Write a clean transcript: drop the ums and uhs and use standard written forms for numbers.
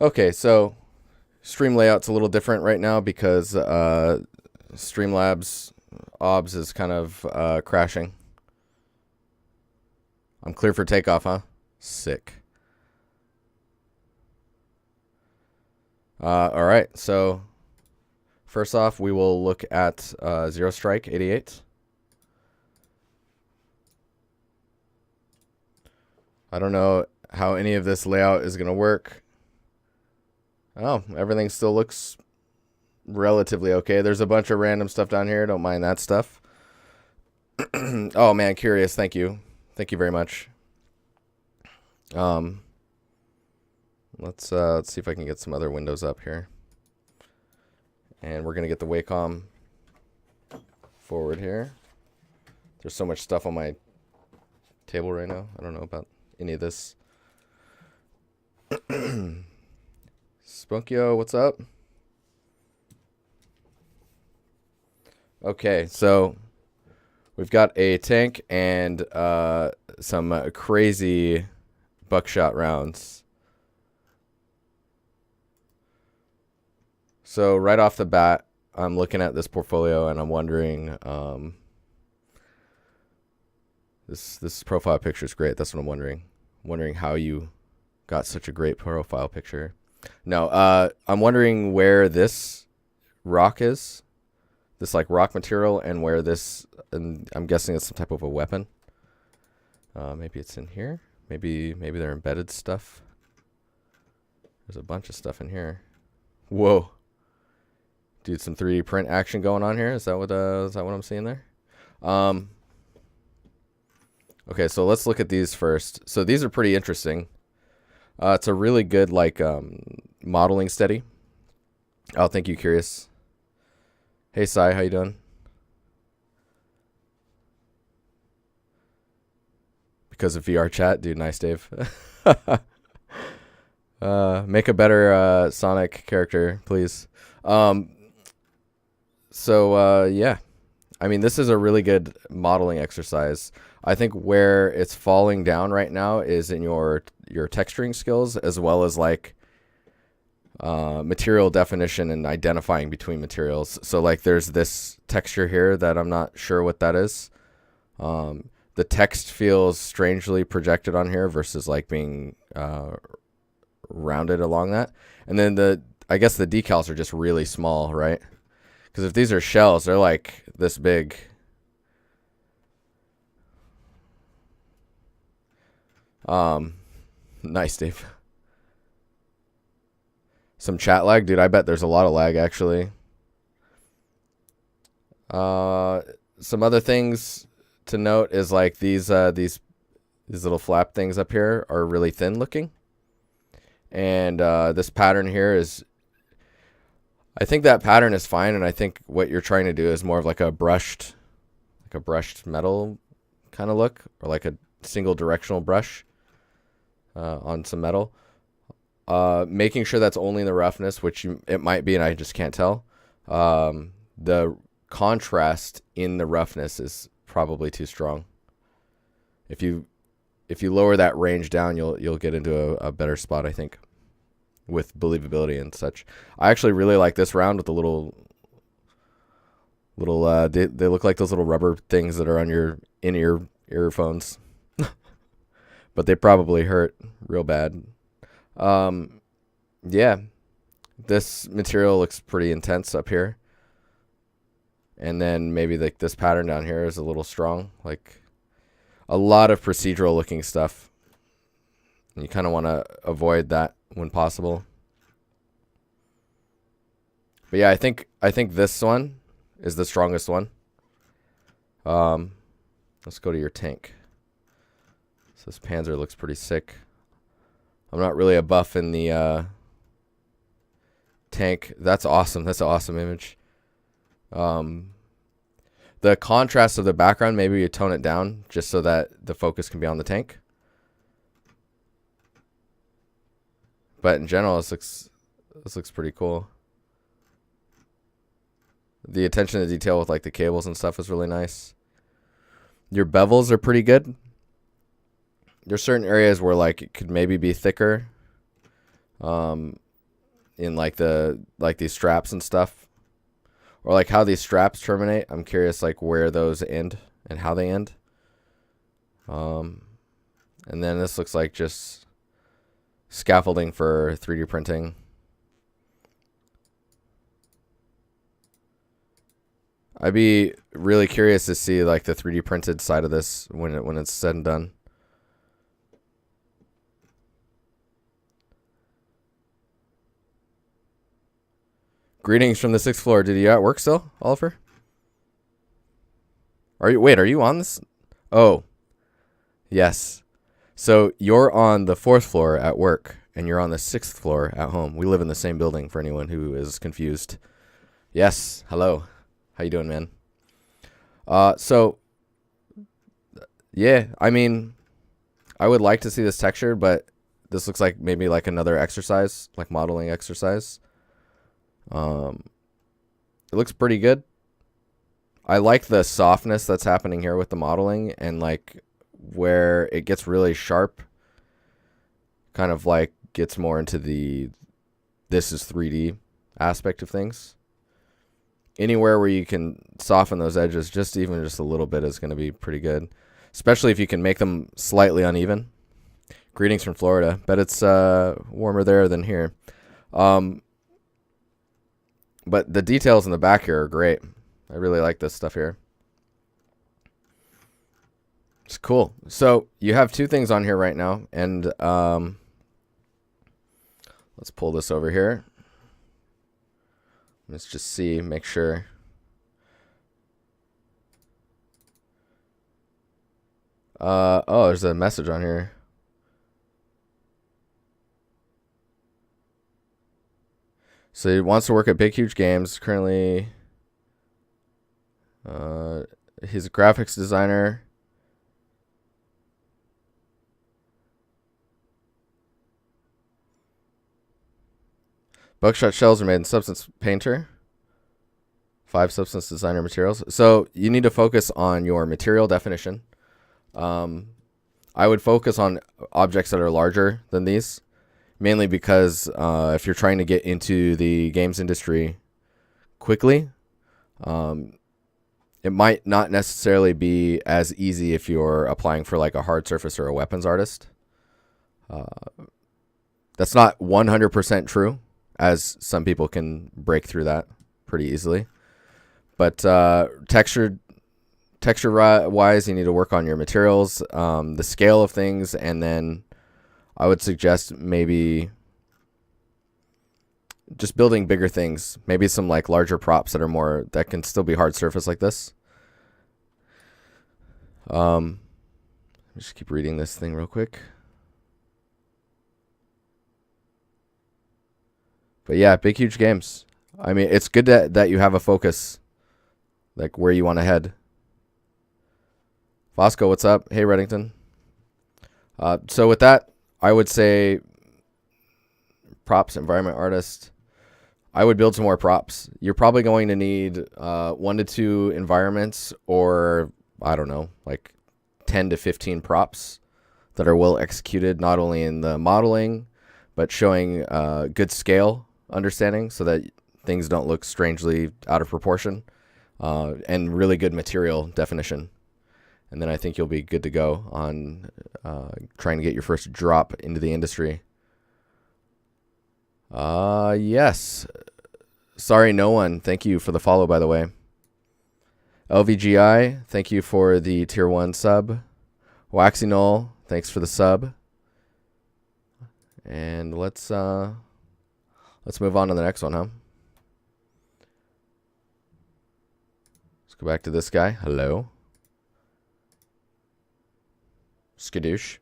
Okay, so stream layout's a little different right now because Streamlabs OBS is kind of crashing. I'm clear for takeoff, huh? Sick. All right, so first off, we will look at Zero Strike 88. I don't know how any of this layout is going to work. Oh, everything still looks relatively okay. There's a bunch of random stuff down here. Don't mind that stuff. Oh, man, curious. Thank you. Thank you very much. Let's see if I can get some other windows up here. And we're going to get the Wacom forward here. There's so much stuff on my table right now. I don't know about any of this. Spunkio, what's up? Okay, so we've got a tank and some crazy buckshot rounds. So right off the bat, I'm looking at this portfolio and I'm wondering, this profile picture is great. That's what I'm wondering. I'm wondering how you got such a great profile picture. No, I'm wondering where this rock is, this like rock material, and where this, and I'm guessing it's some type of a weapon. Maybe it's in here. Maybe they're embedded stuff. There's a bunch of stuff in here. Whoa. Dude, some 3D print action going on here. Is that what I'm seeing there? Okay, so let's look at these first. So these are pretty interesting. It's a really good like modeling steady. Oh, thank you, Curious. Hey, Sai, how you doing? Because of VR chat, dude. Nice, Dave. Make a better Sonic character, please. Yeah, I mean, this is a really good modeling exercise. I think where it's falling down right now is in your texturing skills, as well as like material definition and identifying between materials. So like there's this texture here that I'm not sure what that is. The text feels strangely projected on here versus like being rounded along that. And then I guess the decals are just really small, right? Because if these are shells, they're like this big. Nice, Dave. Some chat lag, dude. I bet there's a lot of lag actually. Some other things to note is like these little flap things up here are really thin looking, and this pattern here is. I think that pattern is fine, and I think what you're trying to do is more of like a brushed metal kind of look, or like a single directional brush on some metal. Making sure that's only the roughness, which it might be, and I just can't tell. The contrast in the roughness is probably too strong. If you lower that range down, you'll get into a better spot, I think, with believability and such. I actually really like this round with the little they look like those little rubber things that are on your in-ear earphones. But they probably hurt real bad. Yeah, this material looks pretty intense up here. And then maybe like this pattern down here is a little strong. Like a lot of procedural looking stuff. And you kind of want to avoid that when possible. But yeah, I think this one is the strongest one. Let's go to your tank. So this Panzer looks pretty sick. I'm not really a buff in the tank. That's awesome. That's an awesome image. The contrast of the background, maybe you tone it down just so that the focus can be on the tank. But in general, this looks pretty cool. The attention to detail with like the cables and stuff is really nice. Your bevels are pretty good. There's certain areas where like it could maybe be thicker. in like these straps and stuff, or like how these straps terminate. I'm curious like where those end and how they end. And then this looks like just scaffolding for 3D printing. I'd be really curious to see like the 3D printed side of this when it's said and done. Greetings from the 6th floor. Did you at work still, Oliver? Are you on this? Oh, yes. So you're on the 4th floor at work, and you're on the 6th floor at home. We live in the same building for anyone who is confused. Yes. Hello. How you doing, man? So, yeah, I mean, I would like to see this texture, but this looks like maybe like another exercise, like modeling exercise. It looks pretty good. I like the softness that's happening here with the modeling, and like where it gets really sharp, kind of like gets more into the this is 3D aspect of things. Anywhere where you can soften those edges even just a little bit is going to be pretty good, especially if you can make them slightly uneven. Greetings from Florida. Bet it's warmer there than here. But the details in the back here are great. I really like this stuff here. It's cool. So you have two things on here right now, and let's pull this over here. Let's just see, make sure. Oh, there's a message on here. So he wants to work at Big Huge Games. Currently, he's a graphics designer. Buckshot shells are made in Substance Painter. 5 Substance Designer materials. So you need to focus on your material definition. I would focus on objects that are larger than these, mainly because if you're trying to get into the games industry quickly, it might not necessarily be as easy if you're applying for like a hard surface or a weapons artist. That's not 100% true, as some people can break through that pretty easily. But texture-wise, you need to work on your materials, the scale of things, and then I would suggest maybe just building bigger things. Maybe some like larger props that can still be hard surface like this. Just keep reading this thing real quick. But yeah, Big Huge Games. I mean, it's good that you have a focus, like where you want to head. Fosco, what's up? Hey, Reddington. So with that, I would say props, environment artist. I would build some more props. You're probably going to need 1 to 2 environments, or I don't know, like 10 to 15 props that are well executed, not only in the modeling, but showing good scale understanding so that things don't look strangely out of proportion, and really good material definition. And then I think you'll be good to go on trying to get your first drop into the industry. Yes. Sorry, no one. Thank you for the follow, by the way. LVGI, thank you for the tier 1 sub. Waxy Null, thanks for the sub. And let's move on to the next one, huh? Let's go back to this guy. Hello. Skadoosh.